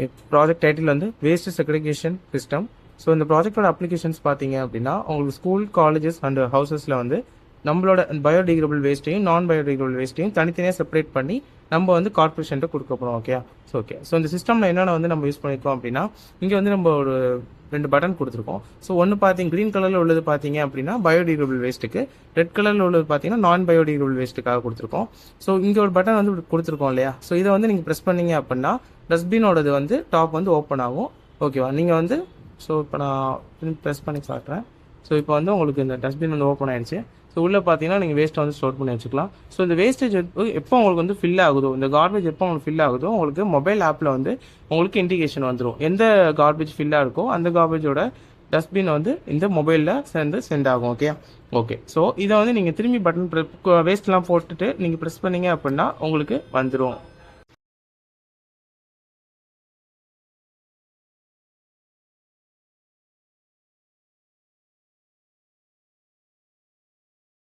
Okay, project title வந்து waste segregation system. So இந்த ப்ராஜெக்டோட applications பார்த்தீங்க அப்படின்னா உங்களுக்கு ஸ்கூல், காலேஜஸ் அண்ட் ஹவுசஸில் வந்து நம்மளோட பயோடிகிரேடபிள் வேஸ்ட்டையும் நான் பயோடிகிரேடபிள் வேஸ்ட்டையும் தனித்தனியாக செப்பரேட் பண்ணி நம்ம வந்து கார்பரேஷன்ட்டு கொடுக்க போகிறோம். ஓகே, இந்த சிஸ்டமில் என்னென்ன வந்து நம்ம யூஸ் பண்ணியிருக்கோம் அப்படின்னா, இங்கே வந்து நம்ம ஒரு 2 பட்டன் கொடுத்துருக்கோம். ஸோ ஒன்று பார்த்தீங்க க்ரீன் கலரில் உள்ளது பார்த்தீங்க அப்படின்னா பயோடிகிரேடபிள் வேஸ்ட்டுக்கு, ரெட் கலரில் உள்ளது பார்த்தீங்கன்னா நான் பயோடிகிரேடபிள் வேஸ்ட்டுக்காக கொடுத்துருக்கோம். ஸோ இங்கே ஒரு பட்டன் வந்து கொடுத்துருக்கோம் இல்லையா? ஸோ இதை வந்து நீங்கள் ப்ரெஸ் பண்ணீங்க அப்படின்னா டஸ்ட்பினோடது வந்து டாப் வந்து ஓப்பன் ஆகும். ஓகேவா? நீங்கள் வந்து ஸோ இப்போ நான் ப்ரெஸ் பண்ணி காட்டுறேன். ஸோ இப்போ வந்து உங்களுக்கு இந்த டஸ்ட்பின் வந்து ஓப்பன் ஆயிடுச்சு. ஸோ உள்ளே பார்த்தீங்கன்னா நீங்கள் வேஸ்ட்டை வந்து ஸ்டோர் பண்ணி வச்சுக்கலாம். ஸோ இந்த வேஸ்டேஜ் எப்போ உங்களுக்கு வந்து ஃபில் ஆகுதோ, இந்த கார்பேஜ் எப்போ உங்களுக்கு ஃபில் ஆகுதோ உங்களுக்கு மொபைல் ஆப்பில் வந்து உங்களுக்கு இண்டிகேஷன் வந்துடும். எந்த கார்பேஜ் ஃபில்லாக இருக்கோ அந்த கார்பேஜோட டஸ்ட்பின் வந்து இந்த மொபைலில் சென்ட் ஆகும். ஓகே, ஸோ இதை வந்து நீங்கள் திரும்பி பட்டன் வேஸ்ட்லாம் போட்டுட்டு நீங்கள் ப்ரெஸ் பண்ணீங்க அப்படின்னா உங்களுக்கு வந்துடும்.